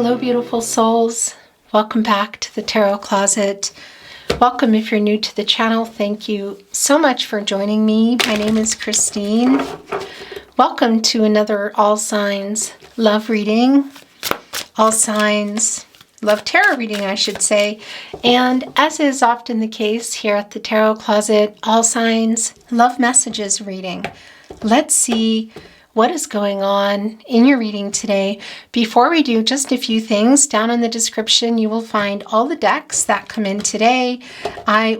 Hello, beautiful souls. Welcome back to the Tarot Closet. Welcome if you're new to the channel. Thank you so much for joining me. My name is Christine. Welcome to another All Signs Love reading. All Signs Love Tarot reading, I should say. And as is often the case here at the Tarot Closet, All Signs Love Messages reading. Let's see what is going on in your reading today. Before we do, just a few things. Down in the description, you will find all the decks that come in today.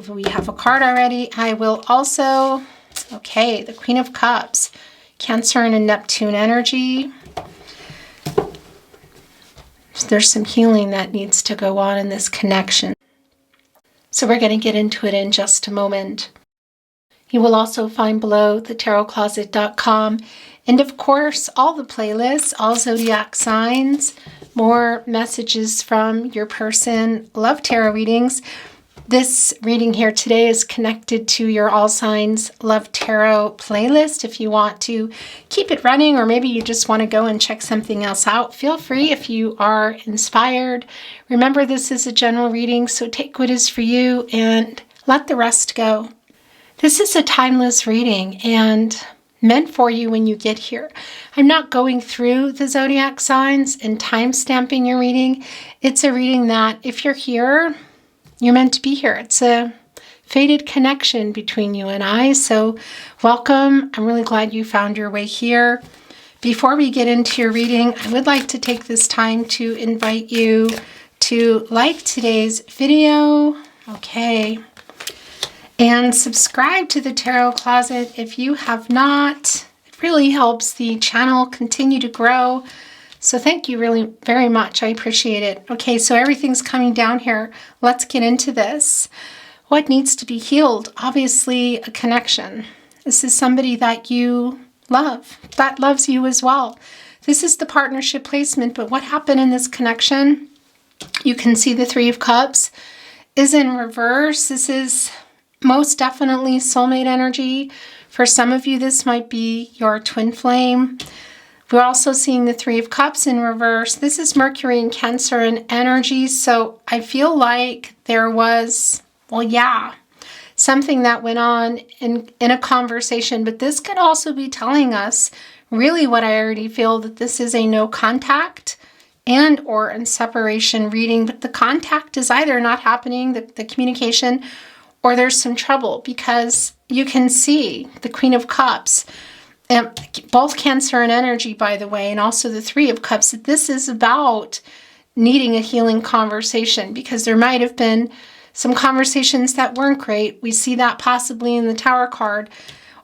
We have a card already. I will also, the Queen of Cups, Cancer and a Neptune energy. There's some healing that needs to go on in this connection. So we're going to get into it in just a moment. You will also find below thetarotcloset.com and of course all the playlists, all zodiac signs, more messages from your person, love tarot readings. This reading here today is connected to your All Signs Love Tarot playlist. If you want to keep it running, or maybe you just want to go and check something else out, feel free if you are inspired. Remember, this is a general reading, so take what is for you and let the rest go. This is a timeless reading and meant for you when you get here. I'm not going through the zodiac signs and time stamping your reading. It's a reading that if you're here, you're meant to be here. It's a fated connection between you and I. So welcome. I'm really glad you found your way here. Before we get into your reading, I would like to take this time to invite you to like today's video. And subscribe to the Tarot Closet if you have not. It really helps the channel continue to grow. So thank you really very much. I appreciate it. Okay, so everything's coming down here. Let's get into this. What needs to be healed? Obviously, a connection. This is somebody that you love, that loves you as well. This is the partnership placement, but what happened in this connection? You can see the Three of Cups is in reverse. This is most definitely soulmate energy. For some of you, this might be your twin flame. We're also seeing the Three of Cups in reverse. This is Mercury and Cancer in energy. So I feel like there was, something that went on in a conversation. But this could also be telling us really what I already feel, that this is a no contact and or in separation reading. But the contact is either not happening, the communication, or there's some trouble, because you can see the Queen of Cups, and both Cancer and energy, by the way, and also the Three of Cups, that this is about needing a healing conversation, because there might have been some conversations that weren't great. We see that possibly in the Tower card,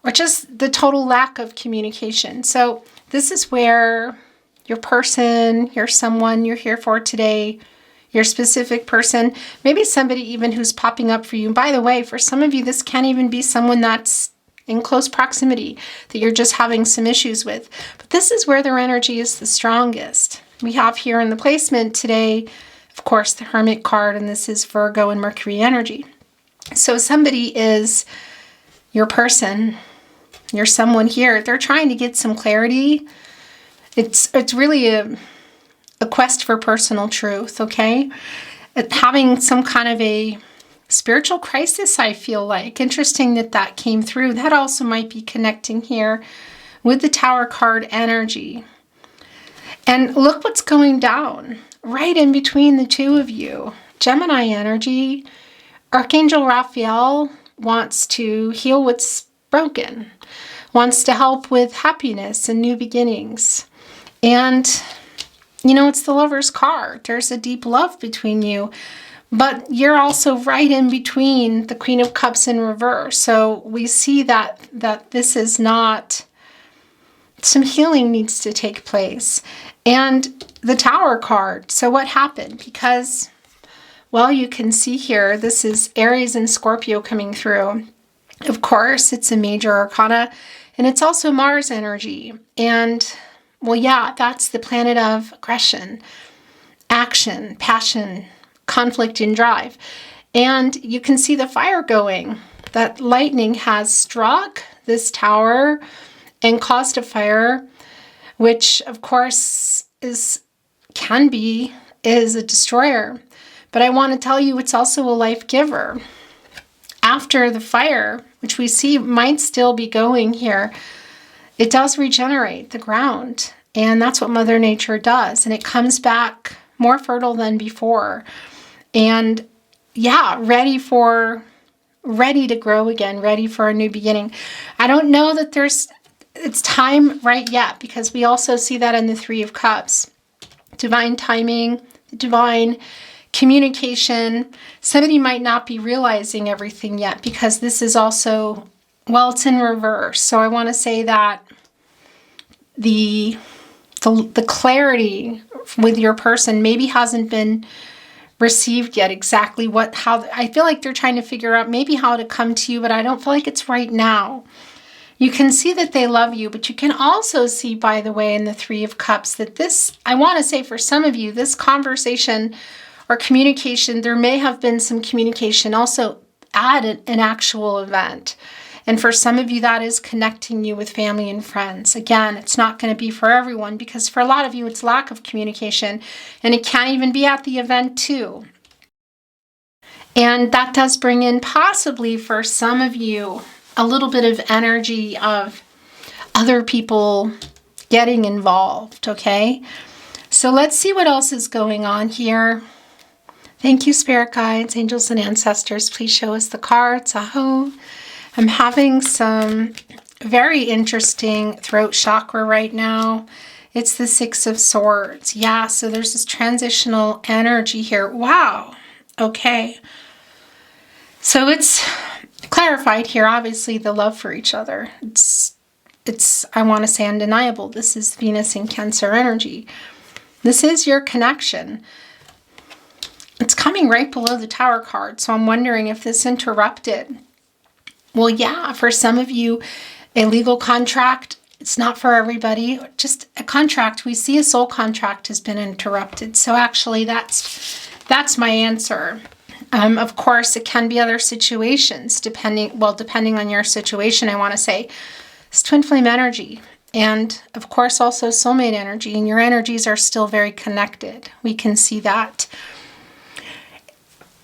or just the total lack of communication. So this is where your person, your someone you're here for today, your specific person, maybe somebody even who's popping up for you. And by the way, for some of you, this can't even be someone that's in close proximity that you're just having some issues with. But this is where their energy is the strongest. We have here in the placement today, of course, the Hermit card, and this is Virgo and Mercury energy. So somebody is your person, you're someone here. They're trying to get some clarity. It's really a quest for personal truth, okay? Having some kind of a spiritual crisis, I feel like. Interesting that came through. That also might be connecting here with the Tower card energy. And look what's going down right in between the two of you. Gemini energy. Archangel Raphael wants to heal what's broken, wants to help with happiness and new beginnings. And it's the Lover's card. There's a deep love between you, but you're also right in between the Queen of Cups in reverse. So we see that this is not, some healing needs to take place. And the Tower card. So what happened? Because, you can see here, this is Aries and Scorpio coming through. Of course, it's a major arcana, and it's also Mars energy. And that's the planet of aggression, action, passion, conflict, and drive. And you can see the fire going. That lightning has struck this tower and caused a fire, which of course can be is a destroyer. But I want to tell you it's also a life giver. After the fire, which we see might still be going here, it does regenerate the ground. And that's what Mother Nature does. And it comes back more fertile than before. And yeah, ready to grow again, ready for a new beginning. I don't know that it's time right yet, because we also see that in the Three of Cups. Divine timing, divine communication. Somebody might not be realizing everything yet, because this is also, well, it's in reverse. So I want to say that the clarity with your person maybe hasn't been received yet, exactly how I feel like they're trying to figure out maybe how to come to you, but I don't feel like it's right now. You can see that they love you, but you can also see, by the way, in the Three of Cups, that this, I want to say for some of you, this conversation or communication, there may have been some communication also at an actual event. And for some of you, that is connecting you with family and friends. Again, it's not going to be for everyone, because for a lot of you, it's lack of communication, and it can't even be at the event too. And that does bring in, possibly for some of you, a little bit of energy of other people getting involved, okay? So let's see what else is going on here. Thank you, spirit guides, angels, and ancestors. Please show us the cards. Aho. I'm having some very interesting throat chakra right now. It's the Six of Swords. Yeah, so there's this transitional energy here. Wow. Okay. So it's clarified here, obviously, the love for each other. It's I want to say, undeniable. This is Venus in Cancer energy. This is your connection. It's coming right below the Tower card, so I'm wondering if this interrupted. Well, yeah, for some of you, a legal contract, it's not for everybody. Just a contract. We see a soul contract has been interrupted. So actually, that's my answer. Of course, it can be other situations, depending on your situation, I want to say. It's twin flame energy. And of course, also soulmate energy. And your energies are still very connected. We can see that.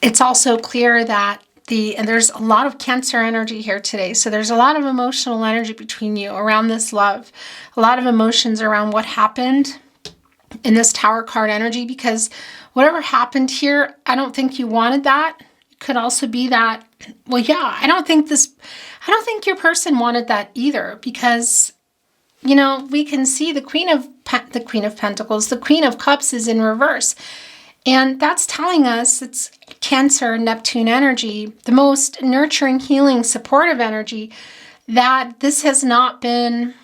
It's also clear that and there's a lot of Cancer energy here today. So there's a lot of emotional energy between you around this love. A lot of emotions around what happened in this Tower card energy, because whatever happened here, I don't think you wanted that. It could also be that, well, yeah, I don't think your person wanted that either, because, you know, we can see the Queen of Pentacles, the Queen of Cups is in reverse. And that's telling us it's Cancer, Neptune energy, the most nurturing, healing, supportive energy, that this has not been,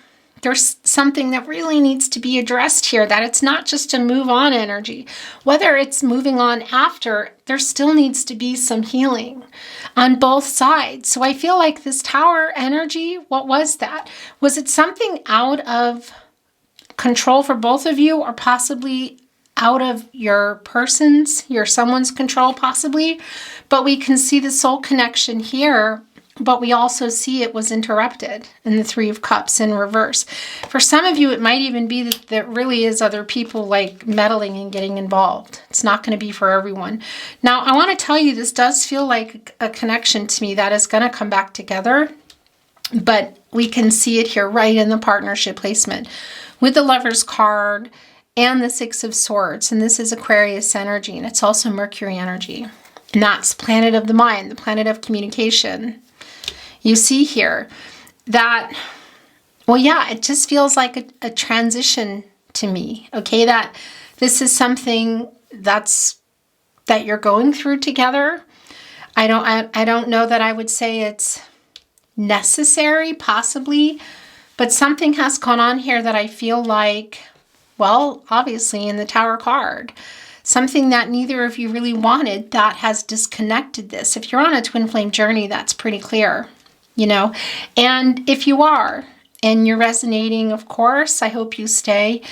there's something that really needs to be addressed here, that it's not just a move on energy. Whether it's moving on after, there still needs to be some healing on both sides. So I feel like this Tower energy, what was that? Was it something out of control for both of you, or possibly out of your someone's control, possibly? But we can see the soul connection here, but we also see it was interrupted in the Three of Cups in reverse. For some of you, it might even be that there really is other people like meddling and getting involved. It's not going to be for everyone. Now, I want to tell you, this does feel like a connection to me that is going to come back together, but we can see it here right in the partnership placement with the Lover's card and the Six of Swords. And this is Aquarius energy, and it's also Mercury energy. And that's planet of the mind, the planet of communication. You see here that, well, yeah, it just feels like a transition to me, okay? That this is something that you're going through together. I don't know that I would say it's necessary, possibly, but something has gone on here that I feel like, well, obviously in the Tower card, something that neither of you really wanted that has disconnected this. If you're on a twin flame journey, that's pretty clear, you know. And if you are, and you're resonating, of course, I hope you stay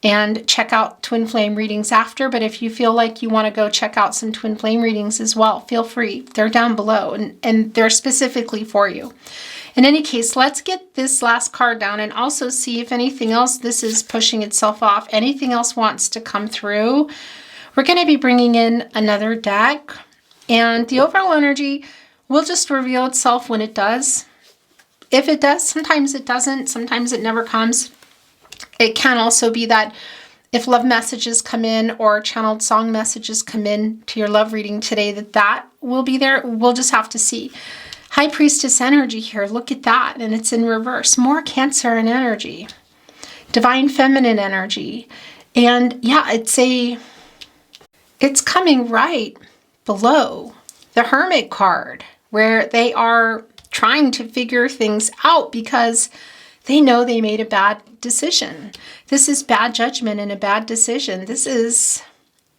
and check out twin flame readings after. But if you feel like you want to go check out some twin flame readings as well, feel free. They're down below, and they're specifically for you. In any case, let's get this last card down and also see if anything else, this is pushing itself off, anything else wants to come through, We're going to be bringing in another deck, and the overall energy will just reveal itself when it does. If it does, sometimes it doesn't, sometimes it never comes. It can also be that if love messages come in or channeled song messages come in to your love reading today, that will be there. We'll just have to see. High Priestess energy here. Look at that. And it's in reverse. More Cancer in energy. Divine Feminine energy. And yeah, it's coming right below the Hermit card, where they are trying to figure things out because they know they made a bad decision. This is bad judgment and a bad decision. This is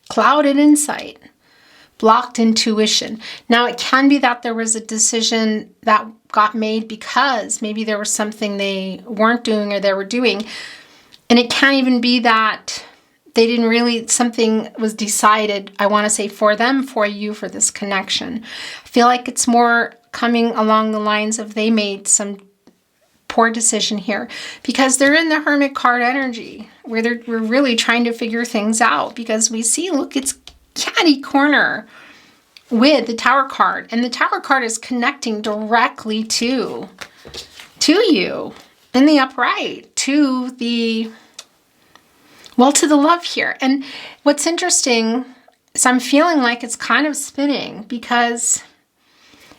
clouded insight, blocked intuition. Now, it can be that there was a decision that got made because maybe there was something they weren't doing or they were doing. And it can even be that they didn't really, something was decided, I want to say, for them, for you, for this connection. I feel like it's more coming along the lines of they made some poor decision here because they're in the Hermit card energy where we're really trying to figure things out, because we see, look, it's catty corner with the Tower card, and the Tower card is connecting directly to you in the upright, to the love here. And what's interesting is I'm feeling like it's kind of spinning because,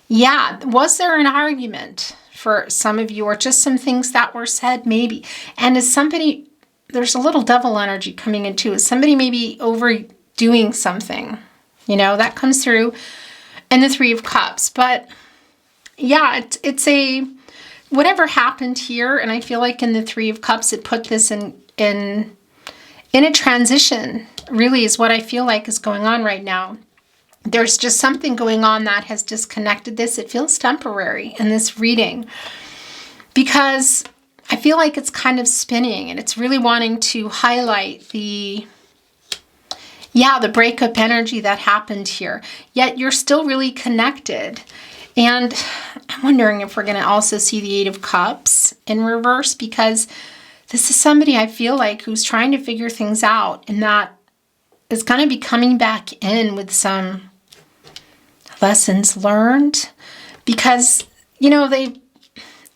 yeah, was there an argument for some of you, or just some things that were said maybe? And is somebody, there's a little devil energy coming in too. Is somebody maybe overdoing something? You know, that comes through in the Three of Cups. But yeah, it's a, whatever happened here, and I feel like in the Three of Cups, it put this in a transition, really is what I feel like is going on right now. There's just something going on that has disconnected this. It feels temporary in this reading because I feel like it's kind of spinning, and it's really wanting to highlight the breakup energy that happened here. Yet you're still really connected. And I'm wondering if we're going to also see the Eight of Cups in reverse, because this is somebody I feel like who's trying to figure things out, and that is going to be coming back in with some lessons learned, because, you know,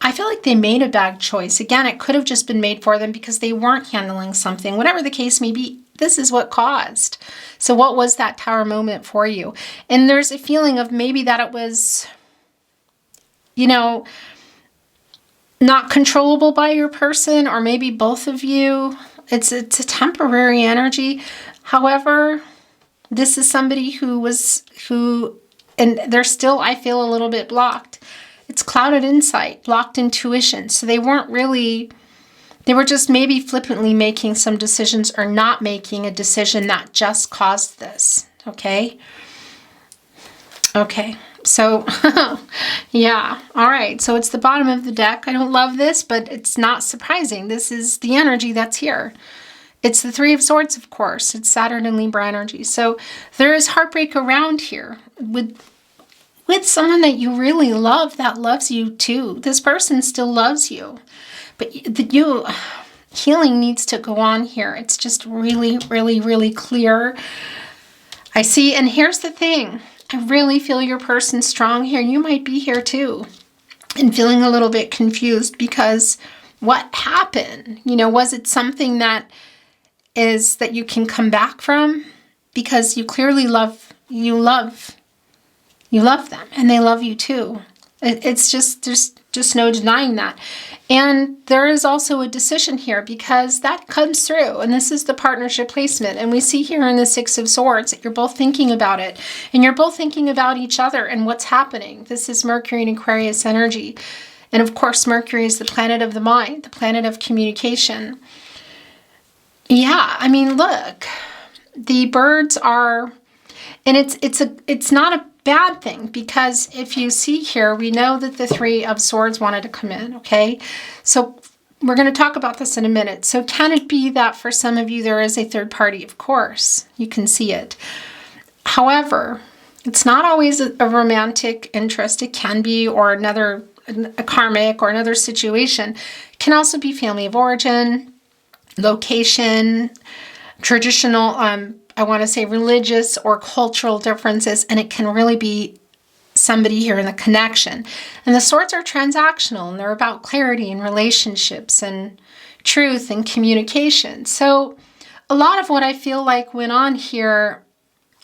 I feel like they made a bad choice. Again, it could have just been made for them because they weren't handling something. Whatever the case may be, this is what caused. So what was that Tower moment for you? And there's a feeling of maybe that it was, you know, not controllable by your person, or maybe both of you. It's a temporary energy. However, this is somebody who and they're still, I feel, a little bit blocked. It's clouded insight, blocked intuition. So they weren't really, they were just maybe flippantly making some decisions, or not making a decision that just caused this. Okay. Okay. So, yeah. All right. So it's the bottom of the deck. I don't love this, but it's not surprising. This is the energy that's here. It's the Three of Swords, of course. It's Saturn and Libra energy. So there is heartbreak around here with someone that you really love, that loves you too. This person still loves you, but healing needs to go on here. It's just really, really, really clear. I see. And here's the thing. I really feel your person strong here. You might be here too and feeling a little bit confused because what happened? You know, was it something that you can come back from? Because you clearly love them, and they love you too. It's just, there's just no denying that. And there is also a decision here, because that comes through, and this is the partnership placement. And we see here in the Six of Swords that you're both thinking about it, and you're both thinking about each other and what's happening. This is Mercury and Aquarius energy. And of course, Mercury is the planet of the mind, the planet of communication. Yeah, I mean, look, the birds are, and it's not a bad thing, because if you see here, we know that the Three of Swords wanted to come in, okay? So we're going to talk about this in a minute. So can it be that for some of you there is a third party? Of course, you can see it. However, it's not always a romantic interest. It can be, or a karmic, or another situation. It can also be family of origin, location, traditional I want to say, religious or cultural differences, and it can really be somebody here in the connection. And the swords are transactional, and they're about clarity and relationships and truth and communication. So a lot of what I feel like went on here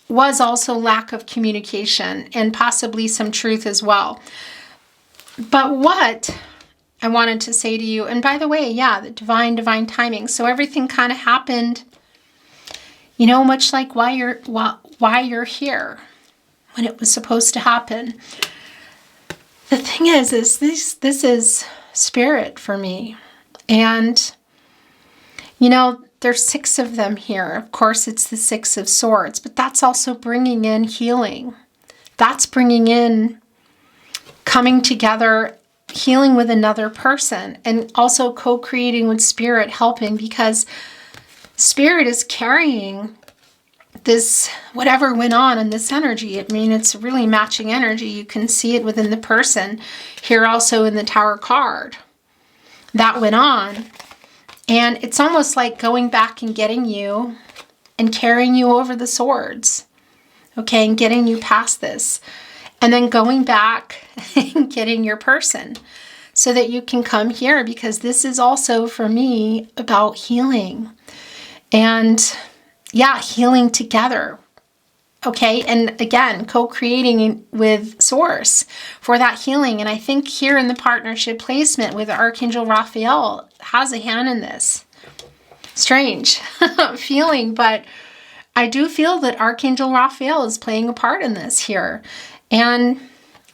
was also lack of communication and possibly some truth as well. But what I wanted to say to you, and by the way, yeah, the divine timing. So everything kind of happened, you know, much like why you're here when it was supposed to happen. The thing is this is spirit for me. And, you know, there's 6 of them here. Of course, it's the 6 of Swords, but that's also bringing in healing. That's bringing in coming together, healing with another person, and also co-creating with spirit, helping, because spirit is carrying this, whatever went on in this energy. I mean, it's really matching energy. You can see it within the person. Here also in the Tower card. That went on. And it's almost like going back and getting you and carrying you over the swords. Okay, and getting you past this. And then going back and getting your person so that you can come here, because this is also for me about healing. And yeah, healing together. Okay, and again, co-creating with Source for that healing. And I think here in the partnership placement with Archangel Raphael has a hand in this. Strange feeling, but I do feel that Archangel Raphael is playing a part in this here and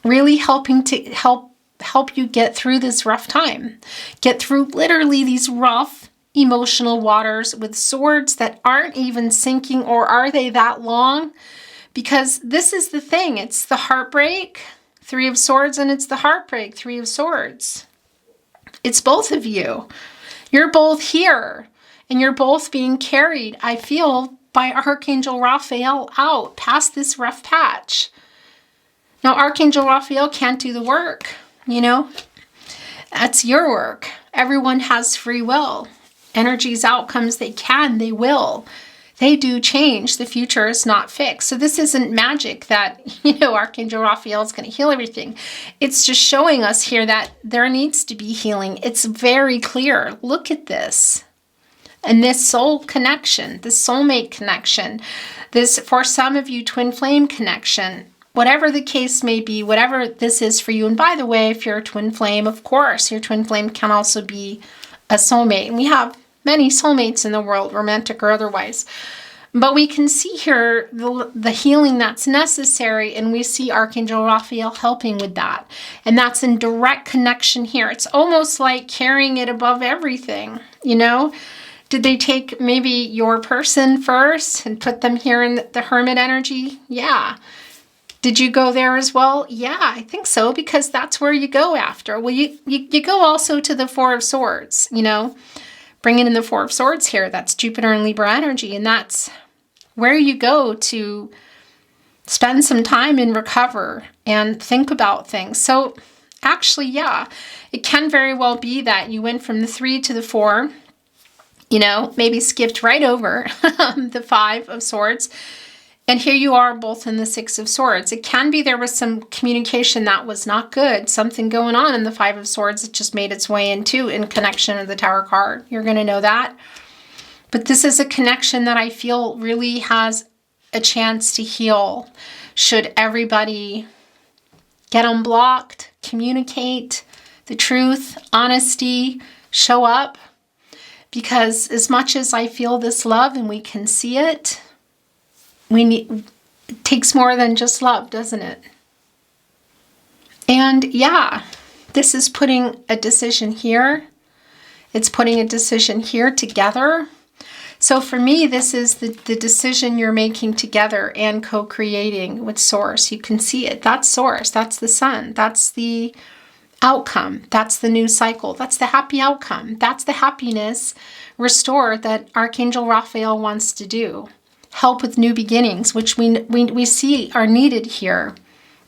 really helping to help you get through this rough time. Get through literally these rough emotional waters with swords that aren't even sinking, or are they that long? Because this is the thing. It's the heartbreak, 3 of Swords, and it's the heartbreak, 3 of Swords. It's both of you. You're both here, and you're both being carried, I feel, by Archangel Raphael out past this rough patch. Now, Archangel Raphael can't do the work, you know? That's your work. Everyone has free will. Energies, outcomes, they can, they will. They do change. The future is not fixed. So this isn't magic that, you know, Archangel Raphael is going to heal everything. It's just showing us here that there needs to be healing. It's very clear. Look at this. And this soul connection, this soulmate connection, this, for some of you, twin flame connection, whatever the case may be, whatever this is for you. And by the way, if you're a twin flame, of course, your twin flame can also be a soulmate. And we have many soulmates in the world, romantic or otherwise. But we can see here the healing that's necessary, and we see Archangel Raphael helping with that. And that's in direct connection here. It's almost like carrying it above everything, you know? Did they take maybe your person first and put them here in the Hermit energy? Yeah. Did you go there as well? Yeah, I think so, because that's where you go after. Well, you go also to the 4 of Swords, you know? Bringing in the 4 of Swords here, that's Jupiter and Libra energy, and that's where you go to spend some time and recover and think about things. So actually, yeah, it can very well be that you went from the 3 to the 4, you know, maybe skipped right over the 5 of Swords, and here you are both in the 6 of Swords. It can be there was some communication that was not good, something going on in the 5 of Swords that just made its way into in connection with the Tower card. You're going to know that. But this is a connection that I feel really has a chance to heal. Should everybody get unblocked, communicate the truth, honesty, show up. Because as much as I feel this love and we can see it, it takes more than just love, doesn't it? And yeah, this is putting a decision here. It's putting a decision here together. So for me, this is the decision you're making together and co-creating with Source. You can see it. That's Source. That's the sun. That's the outcome. That's the new cycle. That's the happy outcome. That's the happiness restored that Archangel Raphael wants to do. Help with new beginnings, which we see are needed here.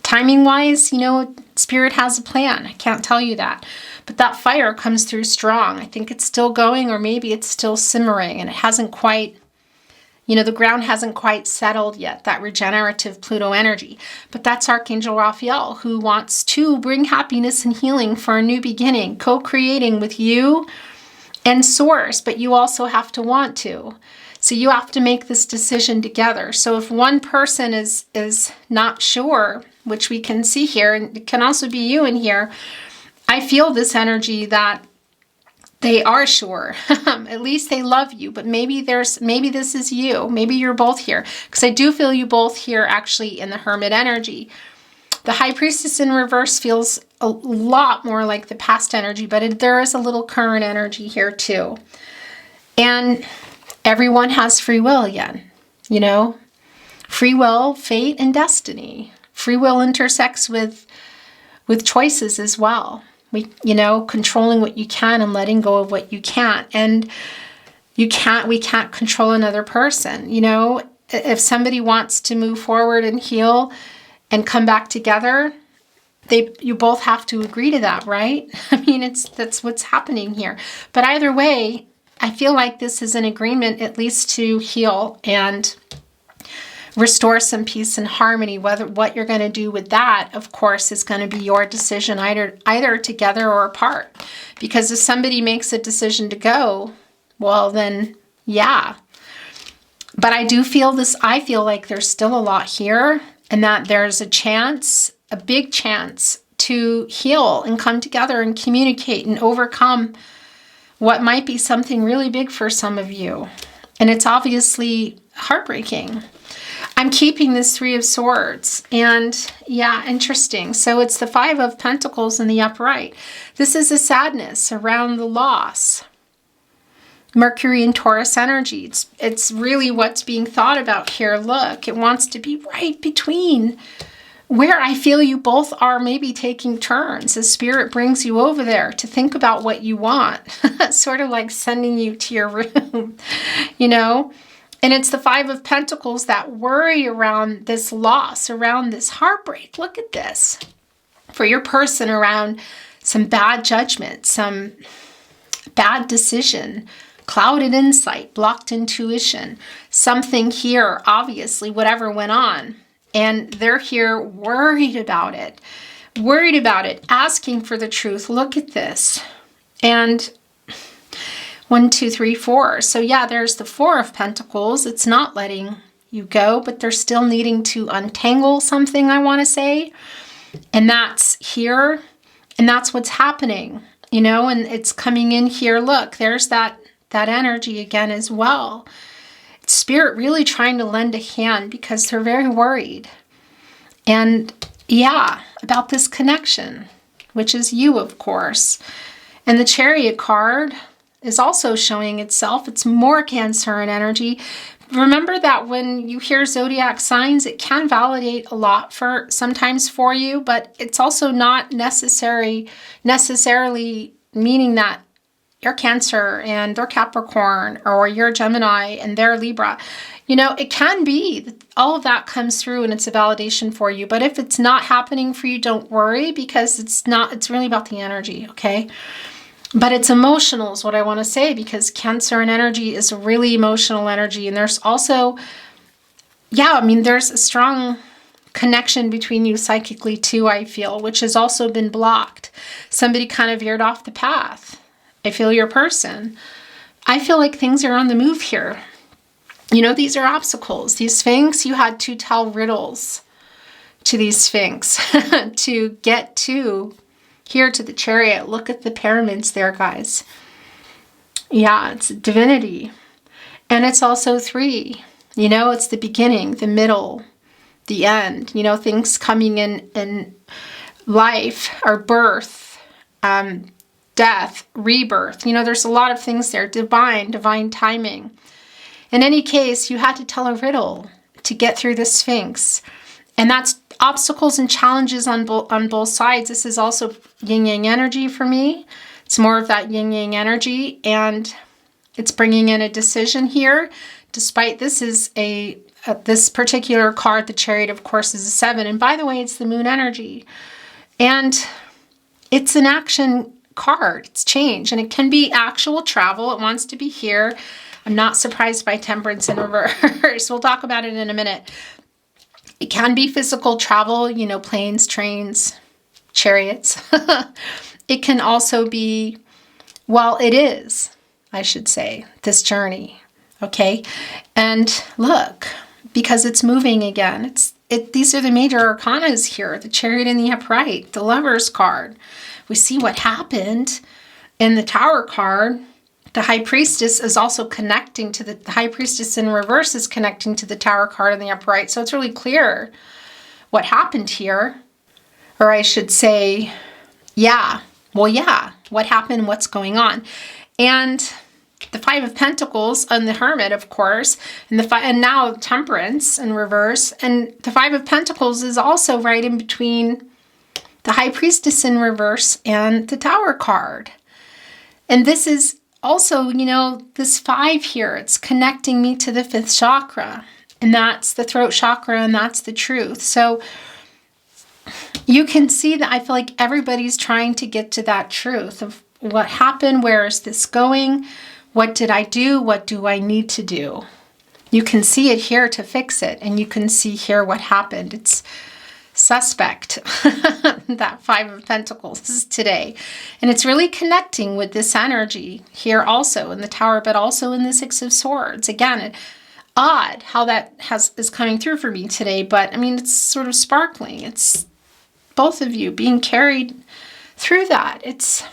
Timing-wise, you know, Spirit has a plan. I can't tell you that. But that fire comes through strong. I think it's still going, or maybe it's still simmering, and it hasn't quite You know, the ground hasn't quite settled yet, that regenerative Pluto energy. But that's Archangel Raphael, who wants to bring happiness and healing for a new beginning, co-creating with you and Source, but you also have to want to. So you have to make this decision together. So if one person is not sure, which we can see here, and it can also be you in here, I feel this energy that they are sure. At least they love you, but maybe this is you. Maybe you're both here. Because I do feel you both here actually in the Hermit energy. The High Priestess in reverse feels a lot more like the past energy, but there is a little current energy here too. And everyone has free will again, you know? Free will, fate, and destiny. Free will intersects with choices as well. You know, controlling what you can and letting go of what you can't. And we can't control another person. You know, if somebody wants to move forward and heal and come back together, you both have to agree to that, right? I mean, that's what's happening here. But either way, I feel like this is an agreement at least to heal and restore some peace and harmony. What you're going to do with that, of course, is going to be your decision, either together or apart. Because if somebody makes a decision to go, well then, yeah. But I feel like there's still a lot here, and that there's a big chance to heal and come together and communicate and overcome what might be something really big for some of you. And it's obviously heartbreaking. I'm keeping this Three of Swords, and yeah, interesting. So it's the Five of Pentacles in the upright. This is a sadness around the loss. Mercury and Taurus energy. It's really what's being thought about here. Look, it wants to be right between where I feel you both are maybe taking turns as Spirit brings you over there to think about what you want. Sort of like sending you to your room, you know? And it's the Five of Pentacles, that worry around this loss, around this heartbreak. Look at this. For your person, around some bad judgment, some bad decision, clouded insight, blocked intuition, something here, obviously, whatever went on. And they're here worried about it, asking for the truth. Look at this. And 1, 2, 3, 4. So yeah, there's the Four of Pentacles. It's not letting you go, but they're still needing to untangle something, I want to say. And that's here. And that's what's happening, you know, and it's coming in here. Look, there's that energy again as well. It's Spirit really trying to lend a hand because they're very worried. And yeah, about this connection, which is you, of course. And the Chariot card is also showing itself. It's more Cancer in energy. Remember that when you hear zodiac signs, it can validate a lot sometimes for you, but it's also not necessarily meaning that you're Cancer and they're Capricorn, or you're Gemini and they're Libra. You know, it can be that all of that comes through and it's a validation for you. But if it's not happening for you, don't worry, because it's really about the energy, okay? But it's emotional is what I want to say, because Cancer and energy is a really emotional energy. And there's also, yeah, I mean, there's a strong connection between you psychically too, I feel, which has also been blocked. Somebody kind of veered off the path. I feel your person. I feel like things are on the move here. You know, these are obstacles. These Sphinx, you had to tell riddles to these Sphinx to get to here to the Chariot. Look at the pyramids there, guys. Yeah, it's divinity. And it's also 3. You know, it's the beginning, the middle, the end. You know, things coming in life or birth, death, rebirth. You know, there's a lot of things there. Divine timing. In any case, you had to tell a riddle to get through the Sphinx. And that's obstacles and challenges on both sides. This is also yin-yang energy for me. It's more of that yin-yang energy, and it's bringing in a decision here. Despite this is this particular card, the Chariot, of course, is a 7. And by the way, it's the moon energy. And it's an action card. It's change. And it can be actual travel. It wants to be here. I'm not surprised by Temperance in reverse. We'll talk about it in a minute. It can be physical travel, you know, planes, trains, chariots. It can also be, well, it is, I should say, this journey. Okay. And look, because it's moving again, these are the major arcanas here, the Chariot and the Upright, the Lover's card. We see what happened in the Tower card. The High Priestess is also connecting to the High Priestess in reverse is connecting to the Tower card and the Upright. So it's really clear what happened here. Or I should say, yeah, what happened, what's going on. And the Five of Pentacles and the Hermit, of course, and now Temperance in reverse. And the Five of Pentacles is also right in between the High Priestess in reverse and the Tower card. And this is also, you know, this 5 here, it's connecting me to the 5th chakra. And that's the throat chakra, and that's the truth. So you can see that I feel like everybody's trying to get to that truth of what happened, where is this going, what did I do, what do I need to do. You can see it here to fix it, and you can see here what happened. It's suspect, that 5 of Pentacles today. And it's really connecting with this energy here also in the Tower, but also in the 6 of Swords. Again, odd how that is coming through for me today, but I mean, it's sort of sparkling. It's both of you being carried through that. It's,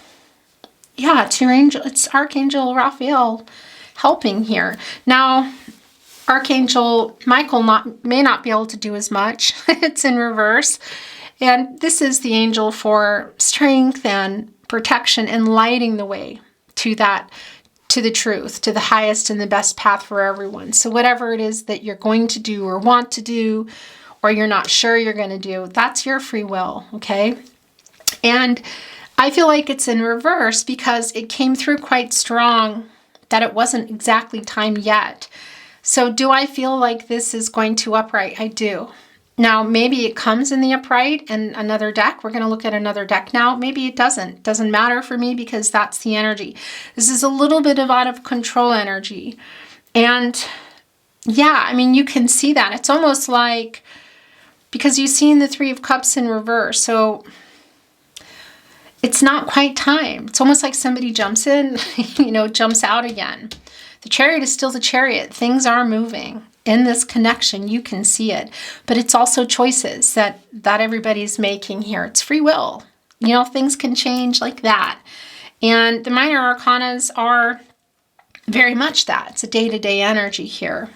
yeah, it's Archangel Raphael helping here. Now, Archangel Michael may not be able to do as much. It's in reverse. And this is the angel for strength and protection and lighting the way to that, to the truth, to the highest and the best path for everyone. So whatever it is that you're going to do or want to do, or you're not sure you're going to do, that's your free will, okay? And I feel like it's in reverse because it came through quite strong that it wasn't exactly time yet. So do I feel like this is going to upright? I do. Now, maybe it comes in the upright and another deck. We're going to look at another deck now. Maybe it doesn't. It doesn't matter for me because that's the energy. This is a little bit of out of control energy. And yeah, I mean, you can see that. It's almost like, because you've seen the 3 of Cups in reverse. So it's not quite time. It's almost like somebody jumps in, you know, jumps out again. The Chariot is still the Chariot. Things are moving. In this connection, you can see it. But it's also choices that everybody's making here. It's free will. You know, things can change like that. And the minor arcanas are very much that. It's a day-to-day energy here.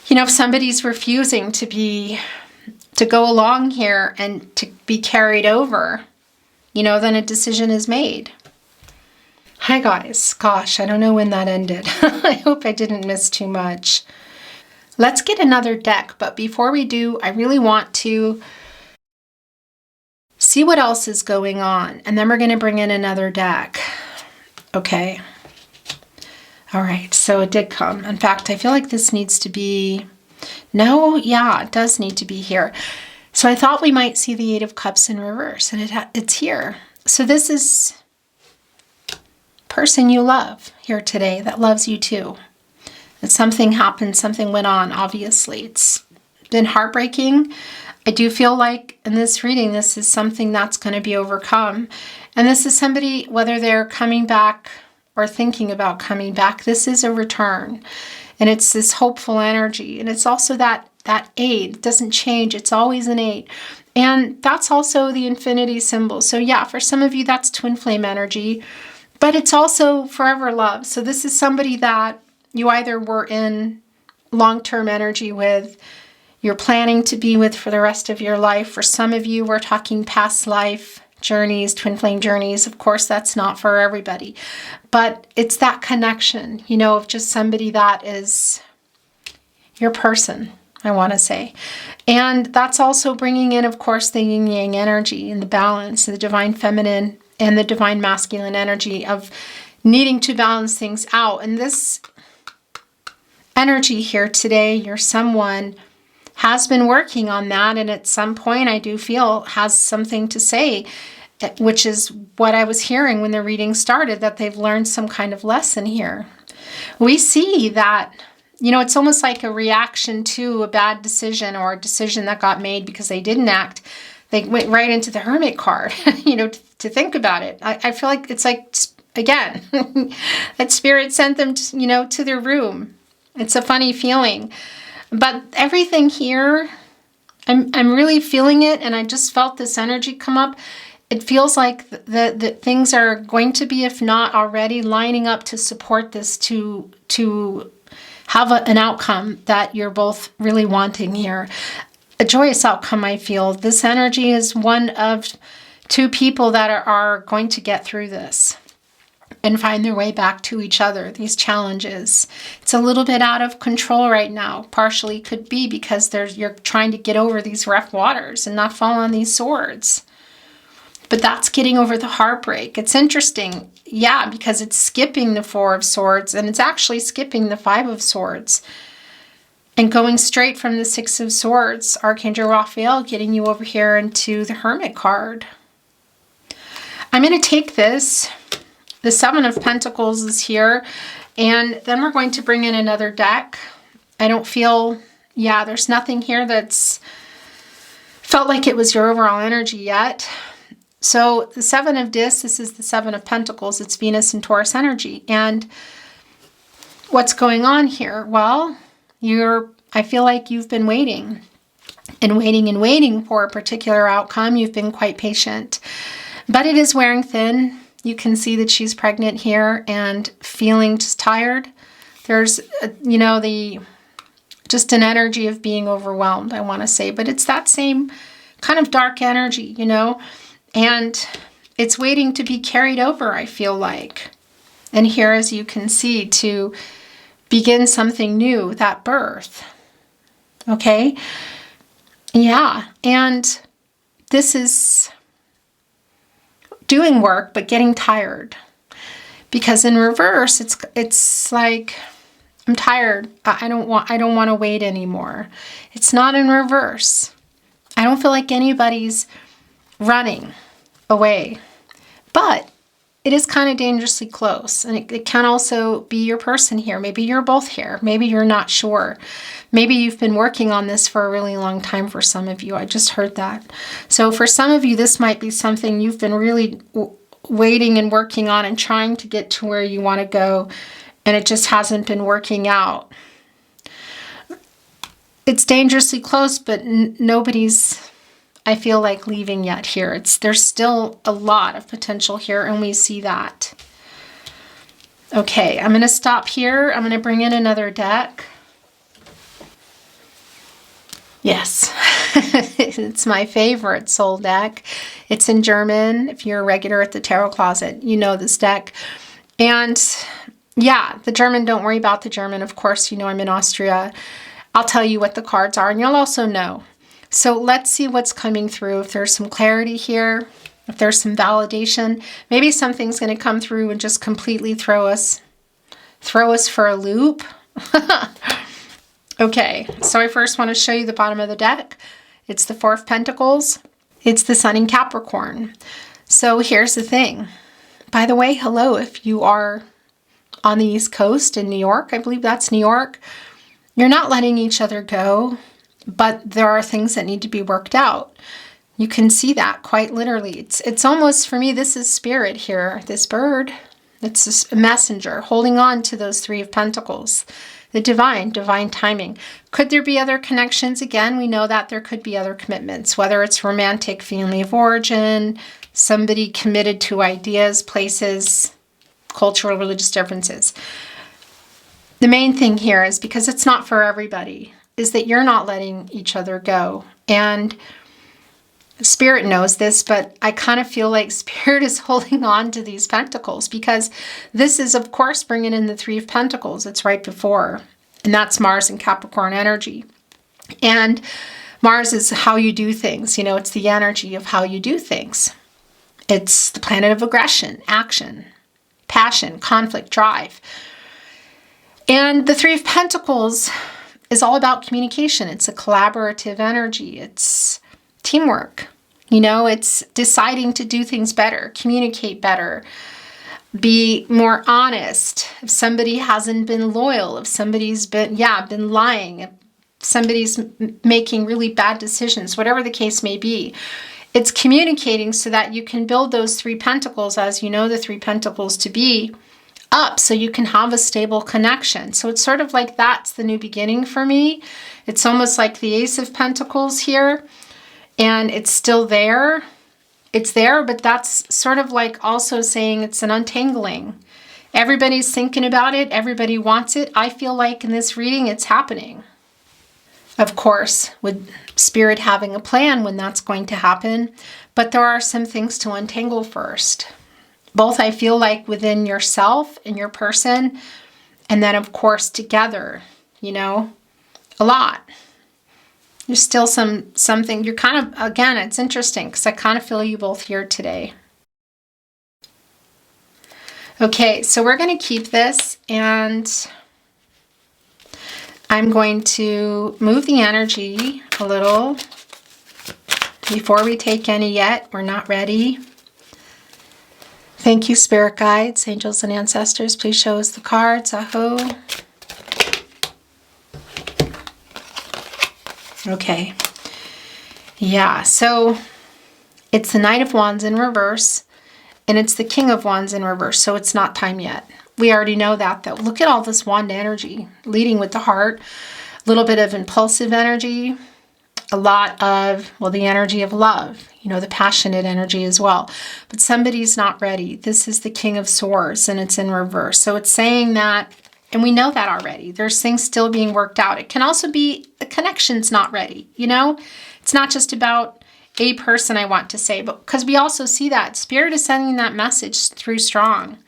You know, if somebody's refusing to go along here and to be carried over, you know, then a decision is made. Hi guys. Gosh, I don't know when that ended. I hope I didn't miss too much. Let's get another deck, but before we do, I really want to see what else is going on, and then we're going to bring in another deck. Okay. All right, so it did come. In fact, I feel like this needs to be, no, yeah, it does need to be here. So I thought we might see the 8 of Cups in reverse, and it's here. So this is person you love here today that loves you too. And something happened, something went on, obviously. It's been heartbreaking. I do feel like in this reading, this is something that's going to be overcome. And this is somebody, whether they're coming back or thinking about coming back, this is a return. And it's this hopeful energy. And it's also that 8. It doesn't change. It's always an 8. And that's also the infinity symbol. So yeah, for some of you, that's twin flame energy. But it's also forever love. So this is somebody that you either were in long-term energy with, you're planning to be with for the rest of your life. For some of you, we're talking past life journeys, twin flame journeys. Of course, that's not for everybody. But it's that connection, you know, of just somebody that is your person, I want to say. And that's also bringing in, of course, the yin-yang energy and the balance, the divine feminine and the divine masculine energy of needing to balance things out. And this energy here today, you're someone has been working on that, and at some point I do feel has something to say, which is what I was hearing when the reading started, that they've learned some kind of lesson here. We see that, you know, it's almost like a reaction to a bad decision or a decision that got made because they didn't act. They went right into the Hermit card, you know, to think about it. I feel like it's like, again, that Spirit sent them, to, you know, to their room. It's a funny feeling. But everything here, I'm really feeling it, and I just felt this energy come up. It feels like the things are going to be, if not already, lining up to support this, to have an outcome that you're both really wanting here. A joyous outcome, I feel. This energy is one of two people that are going to get through this and find their way back to each other, these challenges. It's a little bit out of control right now. Partially could be because you're trying to get over these rough waters and not fall on these swords. But that's getting over the heartbreak. It's interesting, yeah, because it's skipping the Four of Swords, and it's actually skipping the Five of Swords and going straight from the Six of Swords, Archangel Raphael, getting you over here into the Hermit card. I'm going to take this. The Seven of Pentacles is here, and then we're going to bring in another deck. I don't feel, yeah, there's nothing here that's felt like it was your overall energy yet. So the Seven of Discs, this is the Seven of Pentacles. It's Venus and Taurus energy. And what's going on here? Well, I feel like you've been waiting and waiting and waiting for a particular outcome. You've been quite patient, but it is wearing thin. You can see that she's pregnant here and feeling just tired. There's, you know, just an energy of being overwhelmed, I want to say, but it's that same kind of dark energy, you know, and it's waiting to be carried over, I feel like. And here, as you can see, to begin something new, that birth. Okay? Yeah, and this is doing work, but getting tired. Because in reverse, it's like, I'm tired. I don't want to wait anymore. It's not in reverse. I don't feel like anybody's running away, but it is kind of dangerously close. And it can also be your person here. Maybe you're both here. Maybe you're not sure. Maybe you've been working on this for a really long time for some of you. I just heard that. So for some of you, this might be something you've been really waiting and working on and trying to get to where you want to go, and it just hasn't been working out. It's dangerously close, but nobody's, I feel like, leaving yet here. There's still a lot of potential here, and we see that. Okay, I'm going to stop here. I'm going to bring in another deck. Yes, it's my favorite soul deck. It's in German. If you're a regular at the Tarot Closet, you know this deck. And yeah, the German, don't worry about the German. Of course, you know I'm in Austria. I'll tell you what the cards are, and you'll also know. So let's see what's coming through. If there's some clarity here, if there's some validation, maybe something's going to come through and just completely throw us for a loop. Okay, so I first want to show you the bottom of the deck. It's the Four of Pentacles. It's the Sun in Capricorn. So here's the thing. By the way, hello, if you are on the East Coast in New York, I believe that's New York, you're not letting each other go, but there are things that need to be worked out. You can see that quite literally. It's almost, for me, this is spirit here. This bird, it's a messenger holding on to those Three of Pentacles. The divine timing. Could there be other connections? Again, we know that there could be other commitments, whether it's romantic, family of origin, somebody committed to ideas, places, cultural, religious differences. The main thing here is, because it's not for everybody, is that you're not letting each other go. And Spirit knows this, but I kind of feel like Spirit is holding on to these pentacles, because this is, of course, bringing in the Three of Pentacles. It's right before, and that's Mars and Capricorn energy. And Mars is how you do things. You know, it's the energy of how you do things. It's the planet of aggression, action, passion, conflict, drive. And the Three of Pentacles is all about communication. It's a collaborative energy. It's teamwork. You know, it's deciding to do things better, communicate better. be more honest. If somebody hasn't been loyal, if somebody's been lying, if somebody's making really bad decisions, whatever the case may be, it's communicating so that you can build those 3 pentacles, as you know the 3 pentacles to be, up so you can have a stable connection. So it's sort of like that's the new beginning for me. It's almost like the Ace of Pentacles here, and it's still there. It's there, but that's sort of like also saying it's an untangling. Everybody's thinking about it. Everybody wants it. I feel like in this reading, it's happening. Of course, with Spirit having a plan when that's going to happen, but there are some things to untangle first. Both, I feel like, within yourself and your person, and then, of course, together, you know, a lot. There's still something, you're kind of, again, it's interesting because I kind of feel you both here today. Okay, so we're going to keep this, and I'm going to move the energy a little before we take any yet. We're not ready. Thank you, Spirit Guides, Angels, and Ancestors. Please show us the cards. Aho. Okay. Yeah, so it's the Knight of Wands in reverse, and it's the King of Wands in reverse, so it's not time yet. We already know that, though. Look at all this wand energy, leading with the heart, a little bit of impulsive energy, a lot of, well, the energy of love, you know, the passionate energy as well. But somebody's not ready. This is the King of Swords, and it's in reverse. So it's saying that, and we know that already. There's things still being worked out. It can also be the connection's not ready, you know? It's not just about a person, I want to say, but because we also see that Spirit is sending that message through strong,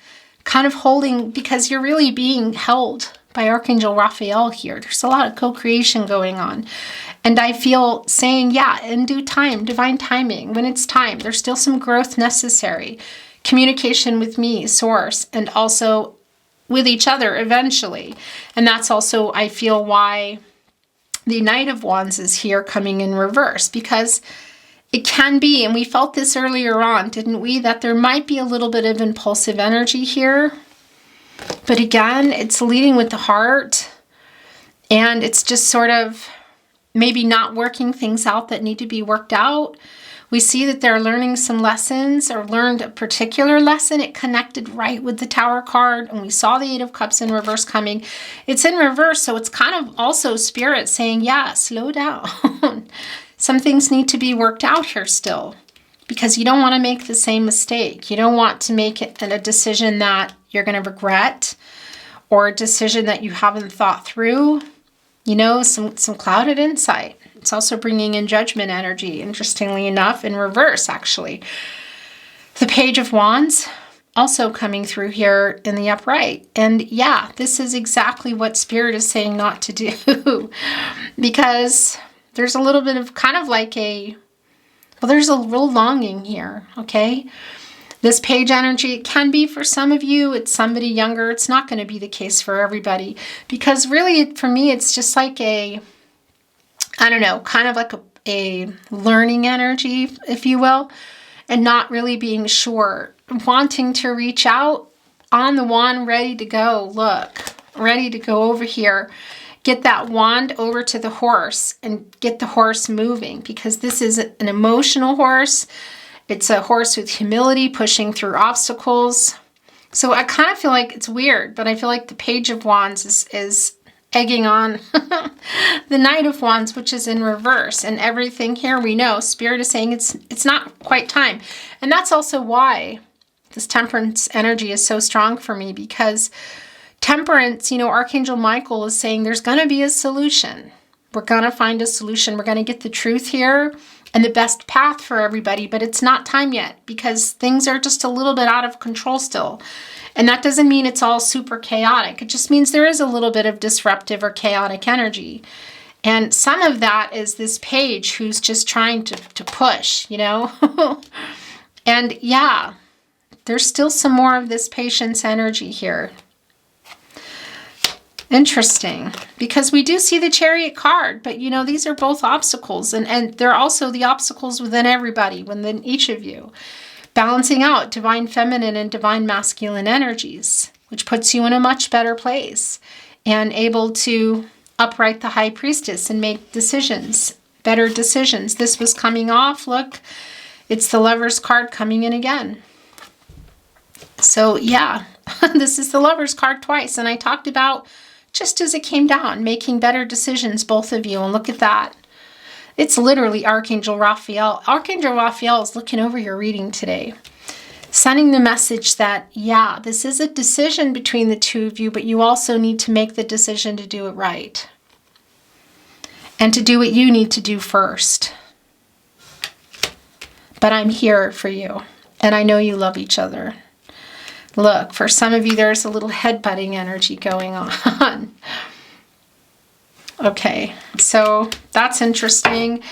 kind of holding, because you're really being held by Archangel Raphael here. There's a lot of co-creation going on. And I feel saying, yeah, in due time, divine timing, when it's time, there's still some growth necessary. Communication with me, Source, and also with each other eventually. And that's also, I feel, why the Knight of Wands is here coming in reverse, because it can be, and we felt this earlier on, didn't we, that there might be a little bit of impulsive energy here. But again, it's leading with the heart, and it's just sort of maybe not working things out that need to be worked out. We see that they're learning some lessons, or learned a particular lesson. It connected right with the Tower card, and we saw the 8 of Cups in reverse coming. It's in reverse, so it's kind of also Spirit saying, yeah, slow down. Some things need to be worked out here still, because you don't want to make the same mistake. You don't want to make it a decision that you're going to regret, or a decision that you haven't thought through. You know, some clouded insight. It's also bringing in judgment energy, interestingly enough, in reverse, actually. The Page of Wands also coming through here in the upright. And yeah, this is exactly what Spirit is saying not to do. Because there's a little bit of kind of like a, well, there's a real longing here, okay? This page energy, it can be for some of you, it's somebody younger. It's not going to be the case for everybody, because really, for me, it's just like a, I don't know, kind of like a learning energy, if you will, and not really being sure, wanting to reach out on the wand, ready to go. Look, ready to go over here. Get that wand over to the horse and get the horse moving, because this is an emotional horse. It's a horse with humility, pushing through obstacles. So I kind of feel like it's weird, but I feel like the Page of Wands is egging on the Knight of Wands, which is in reverse. And everything here, we know Spirit is saying it's not quite time. And that's also why this Temperance energy is so strong for me, because Temperance, you know, Archangel Michael is saying there's going to be a solution. We're going to find a solution. We're going to get the truth here and the best path for everybody, but it's not time yet, because things are just a little bit out of control still. And that doesn't mean it's all super chaotic. It just means there is a little bit of disruptive or chaotic energy. And some of that is this page who's just trying to push, you know? And yeah, there's still some more of this patience energy here. Interesting, because we do see the Chariot card, but you know, these are both obstacles, and they're also the obstacles within everybody, within each of you. balancing out divine feminine and divine masculine energies, which puts you in a much better place and able to upright the high priestess and make decisions, better decisions. This was coming off. Look, it's the Lover's card coming in again. So yeah, this is the Lover's card twice. And I talked about, just as it came down, making better decisions, both of you. And look at that. It's literally Archangel Raphael. Archangel Raphael is looking over your reading today, sending the message that, yeah, this is a decision between the two of you, but you also need to make the decision to do it right. And to do what you need to do first. But I'm here for you. And I know you love each other. Look, for some of you, there's a little headbutting energy going on. Okay, so that's interesting.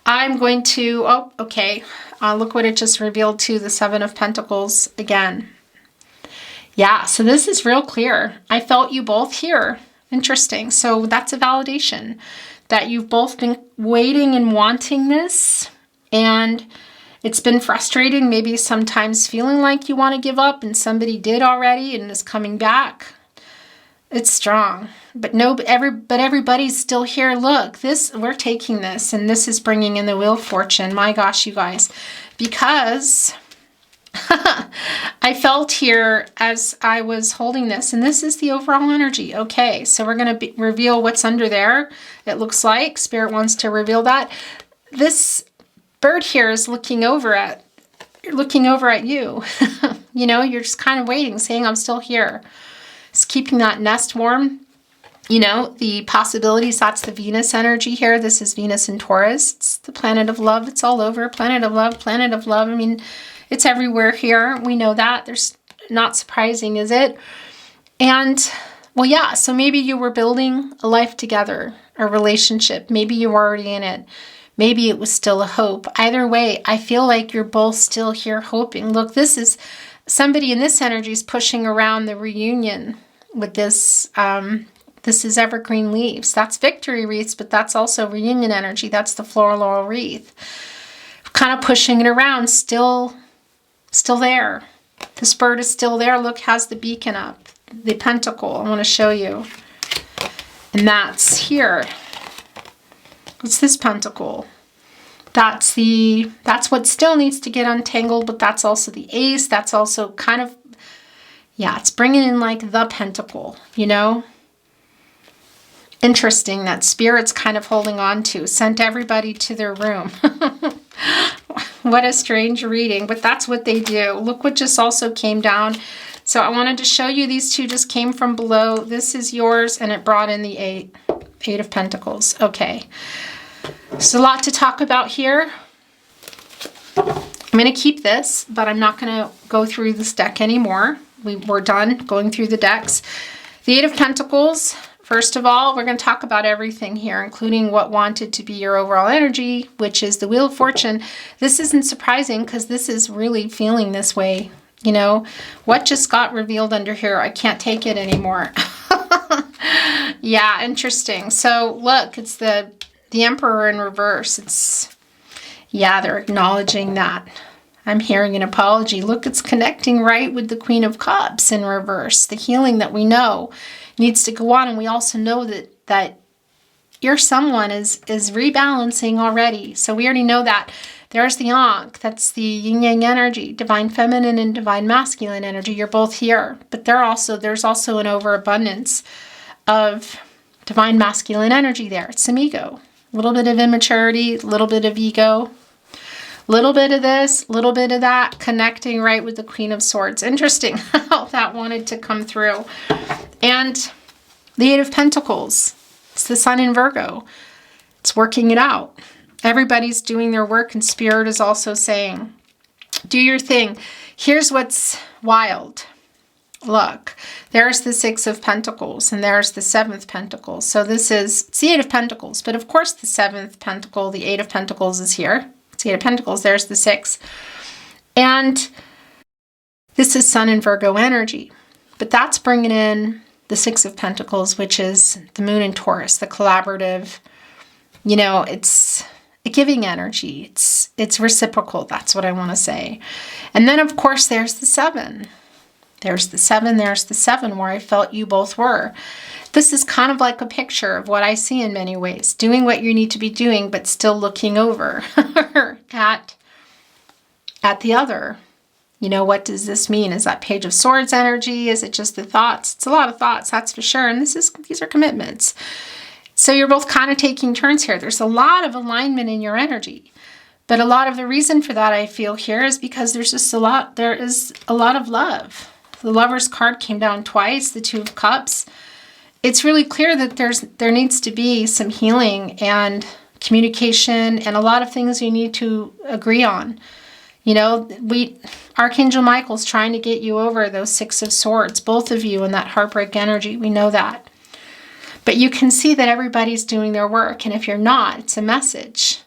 I'm going to, oh, okay. Look what it just revealed to the Seven of Pentacles again. Yeah, so this is real clear. I felt you both here. Interesting. So that's a validation that you've both been waiting and wanting this. And it's been frustrating, maybe sometimes feeling like you want to give up and somebody did already and is coming back. It's strong. But no, everybody's still here. Look, we're taking this, and this is bringing in the Wheel of Fortune. My gosh, you guys. Because I felt here as I was holding this, and this is the overall energy. Okay, so we're going to reveal what's under there. It looks like Spirit wants to reveal that. This bird here is looking over at you. You know, you're just kind of waiting, saying, I'm still here. It's keeping that nest warm. You know, the possibilities, that's the Venus energy here. This is Venus in Taurus. It's the planet of love. It's all over. Planet of love, planet of love. I mean, it's everywhere here. We know that. There's not surprising, is it? And, well, yeah, so maybe you were building a life together, a relationship. Maybe you were already in it. Maybe it was still a hope. Either way, I feel like you're both still here hoping. Look, this is somebody in this energy is pushing around the reunion with this. This is evergreen leaves. That's victory wreaths, but that's also reunion energy. That's the floral laurel wreath. Kind of pushing it around, still there. This bird is still there. Look, has the beacon up. The pentacle, I want to show you. And that's here. What's this pentacle? That's what still needs to get untangled, but that's also the ace. That's also kind of, yeah, it's bringing in like the pentacle, you know? Interesting that Spirit's kind of holding on to. Sent everybody to their room. What a strange reading, but that's what they do. Look what just also came down. So I wanted to show you these two just came from below. This is yours, and it brought in the Eight of Pentacles. Okay. There's a lot to talk about here. I'm going to keep this, but I'm not going to go through this deck anymore. We're done going through the decks. The Eight of Pentacles. First of all, we're going to talk about everything here, including what wanted to be your overall energy, which is the Wheel of Fortune. This isn't surprising because this is really feeling this way. You know, what just got revealed under here? I can't take it anymore. Yeah, interesting. So look, it's the Emperor in reverse. Yeah, they're acknowledging that. I'm hearing an apology. Look, it's connecting right with the Queen of Cups in reverse. The healing that we know needs to go on. And we also know that your someone is rebalancing already. So we already know that. There's the Ankh. That's the yin-yang energy, divine feminine and divine masculine energy. You're both here. But there's also an overabundance of divine masculine energy there. It's some ego. A little bit of immaturity, a little bit of ego. Little bit of this, little bit of that, connecting right with the Queen of Swords. Interesting how that wanted to come through. And the Eight of Pentacles. It's the Sun in Virgo. It's working it out. Everybody's doing their work, and Spirit is also saying, do your thing. Here's what's wild. Look, there's the Six of Pentacles, and there's the Seventh Pentacle. So it's the Eight of Pentacles. But of course, the Seventh Pentacle, the Eight of Pentacles is here. Eight of Pentacles, there's the Six. And this is Sun and Virgo energy. But that's bringing in the Six of Pentacles, which is the Moon in Taurus, the collaborative. You know, it's a giving energy. It's reciprocal. That's what I want to say. And then, of course, there's the 7. There's the 7, there's the 7, where I felt you both were. This is kind of like a picture of what I see in many ways. Doing what you need to be doing, but still looking over at the other. You know, what does this mean? Is that Page of Swords energy? Is it just the thoughts? It's a lot of thoughts, that's for sure. And these are commitments. So you're both kind of taking turns here. There's a lot of alignment in your energy. But a lot of the reason for that, I feel here, is because there is a lot of love. The Lover's card came down twice, the 2 of Cups. It's really clear that there needs to be some healing and communication and a lot of things you need to agree on. You know, Archangel Michael's trying to get you over those 6 of Swords, both of you in that heartbreak energy. We know that. But you can see that everybody's doing their work. And if you're not, it's a message,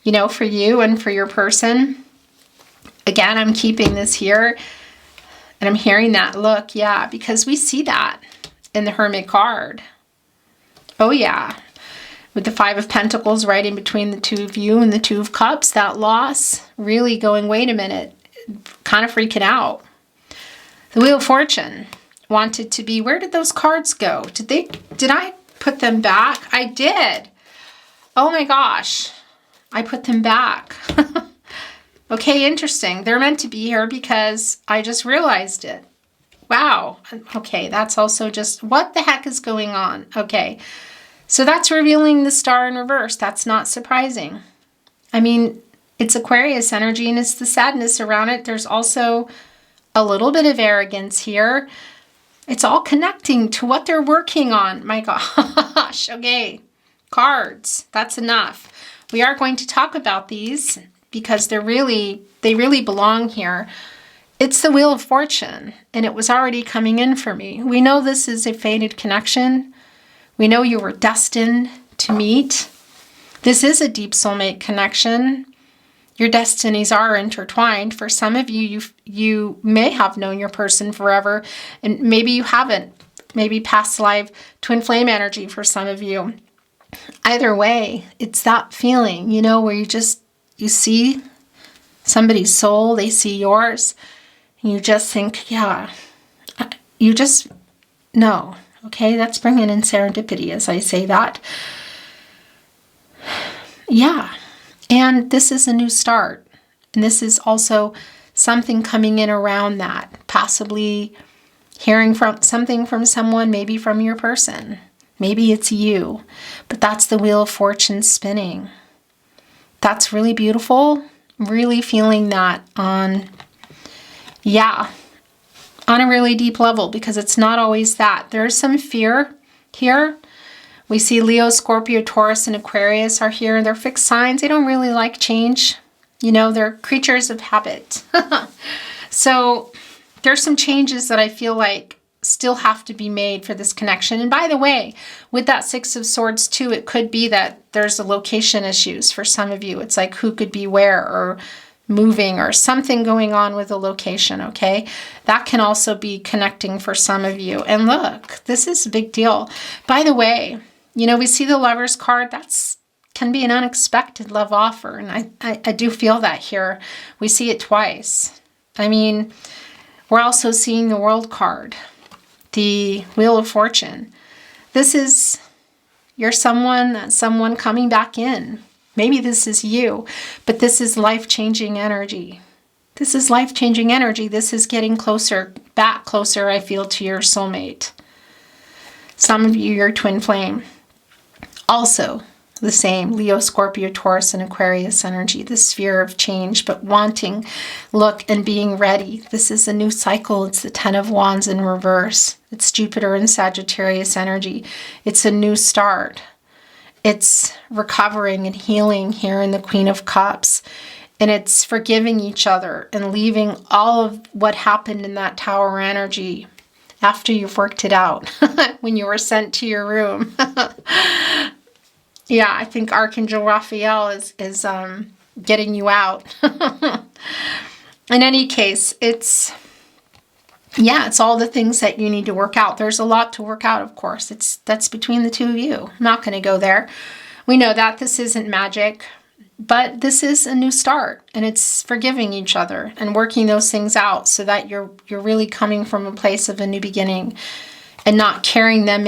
you know, for you and for your person. Again, I'm keeping this here. And I'm hearing that look, yeah, because we see that in the Hermit card. Oh, yeah. With the 5 of Pentacles right in between the 2 of you and the 2 of Cups, that loss, really going, wait a minute, kind of freaking out. The Wheel of Fortune wanted to be, where did those cards go? Did I put them back? I did. Oh my gosh, I put them back. Okay, interesting. They're meant to be here because I just realized it. Wow. Okay, that's also just, what the heck is going on? Okay, so that's revealing the Star in reverse. That's not surprising. I mean, it's Aquarius energy and it's the sadness around it. There's also a little bit of arrogance here. It's all connecting to what they're working on. My gosh. Okay, cards. That's enough. We are going to talk about these because they really belong here. It's the Wheel of Fortune, and it was already coming in for me. We know this is a fated connection. We know you were destined to meet. This is a deep soulmate connection. Your destinies are intertwined. For some of you, you may have known your person forever, and maybe you haven't. Maybe past life twin flame energy for some of you. Either way, it's that feeling, you know, where you see somebody's soul, they see yours, and you just think, yeah, you just know. Okay, that's bringing in serendipity as I say that. Yeah, and this is a new start. And this is also something coming in around that, possibly hearing something from someone, maybe from your person. Maybe it's you, but that's the Wheel of Fortune spinning. That's really beautiful. Really feeling that on a really deep level, because it's not always that. There's some fear here. We see Leo, Scorpio, Taurus, and Aquarius are here. They're fixed signs. They don't really like change. You know, they're creatures of habit. So there's some changes that I feel like still have to be made for this connection. And by the way, with that 6 of Swords too, it could be that there's a location issues for some of you. It's like who could be where, or moving, or something going on with the location, okay? That can also be connecting for some of you. And look, this is a big deal. By the way, you know, we see the Lover's card. That's can be an unexpected love offer. And I do feel that here. We see it twice. I mean, we're also seeing the World card, the Wheel of Fortune. This is someone coming back in. Maybe this is you, but this is life-changing energy. This is life-changing energy. This is getting closer, back closer, I feel, to your soulmate. Some of you, your twin flame. Also, the same, Leo, Scorpio, Taurus, and Aquarius energy. This fear of change, but wanting, look, and being ready. This is a new cycle. It's the 10 of Wands in reverse. It's Jupiter and Sagittarius energy. It's a new start. It's recovering and healing here in the Queen of Cups. And it's forgiving each other and leaving all of what happened in that Tower energy after you've worked it out when you were sent to your room. Yeah, I think Archangel Raphael is getting you out. In any case, it's all the things that you need to work out. There's a lot to work out, of course. That's between the two of you. I'm not going to go there. We know that this isn't magic, but this is a new start, and it's forgiving each other and working those things out so that you're really coming from a place of a new beginning and not carrying them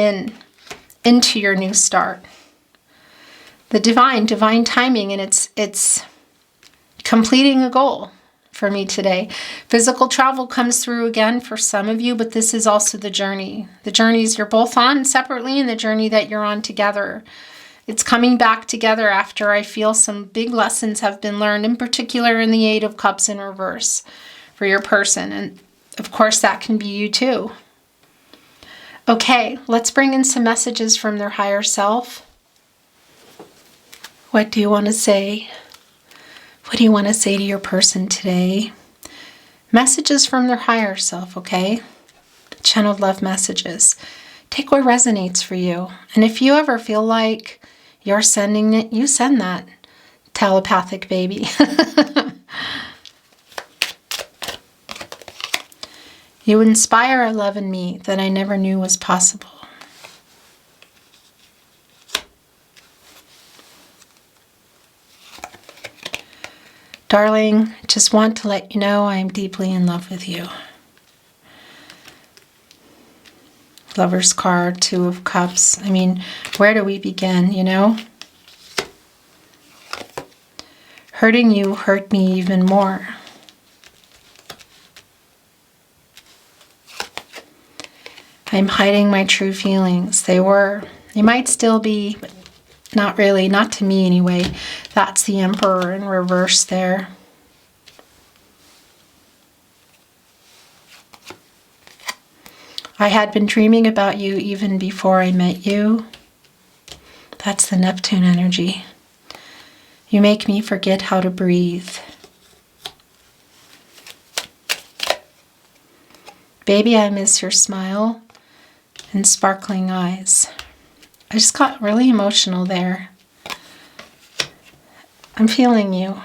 into your new start. The divine timing, and it's completing a goal for me today. Physical travel comes through again for some of you, but this is also the journey. The journeys you're both on separately and the journey that you're on together. It's coming back together after I feel some big lessons have been learned, in particular in the Eight of Cups in reverse for your person. And of course, that can be you too. Okay, let's bring in some messages from their higher self. What do you want to say? What do you want to say to your person today? Messages from their higher self, okay? Channeled love messages. Take what resonates for you. And if you ever feel like you're sending it, you send that. Telepathic baby. You inspire a love in me that I never knew was possible. Darling, just want to let you know I am deeply in love with you. Lover's card, Two of Cups. I mean, where do we begin, you know? Hurting you hurt me even more. I'm hiding my true feelings. They might still be, but not really, not to me anyway. That's the Emperor in reverse there. I had been dreaming about you even before I met you. That's the Neptune energy. You make me forget how to breathe. Baby, I miss your smile and sparkling eyes. I just got really emotional there. I'm feeling you.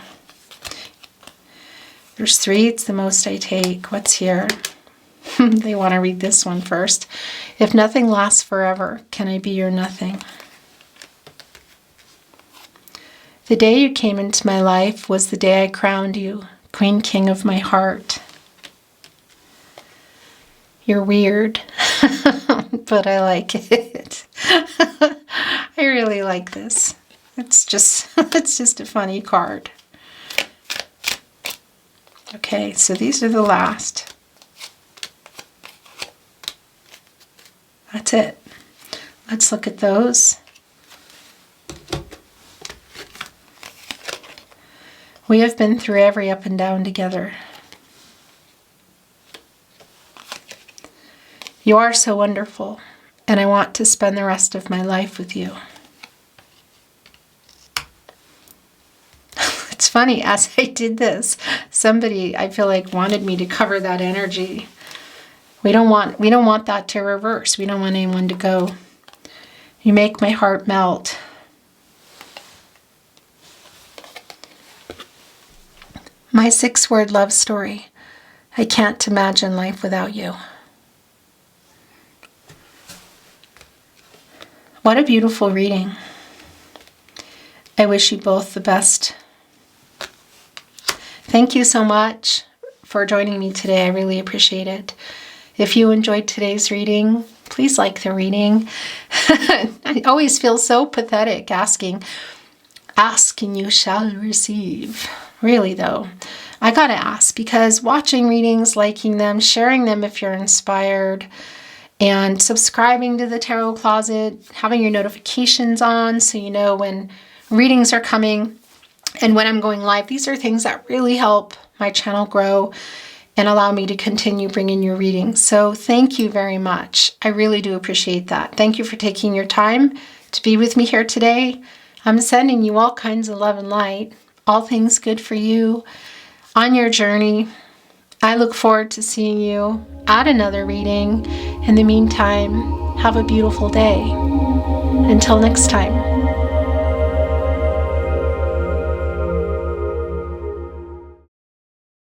There's 3, it's the most I take. What's here? They want to read this one first. If nothing lasts forever, can I be your nothing? The day you came into my life was the day I crowned you, Queen King of my heart. You're weird, but I like it. I really like this. It's just a funny card. Okay, so these are the last. That's it. Let's look at those. We have been through every up and down together. You are so wonderful, and I want to spend the rest of my life with you. It's funny, as I did this, somebody, I feel like, wanted me to cover that energy. We don't want that to reverse. We don't want anyone to go. You make my heart melt. My 6-word love story. I can't imagine life without you. What a beautiful reading. I wish you both the best. Thank you so much for joining me today. I really appreciate it. If you enjoyed today's reading, please like the reading. I always feel so pathetic asking, ask and you shall receive. Really though, I gotta ask, because watching readings, liking them, sharing them if you're inspired, and subscribing to the Tarot Closet, having your notifications on so you know when readings are coming and when I'm going live. These are things that really help my channel grow and allow me to continue bringing you readings. So thank you very much. I really do appreciate that. Thank you for taking your time to be with me here today. I'm sending you all kinds of love and light, all things good for you on your journey. I look forward to seeing you at another reading. In the meantime, have a beautiful day. Until next time.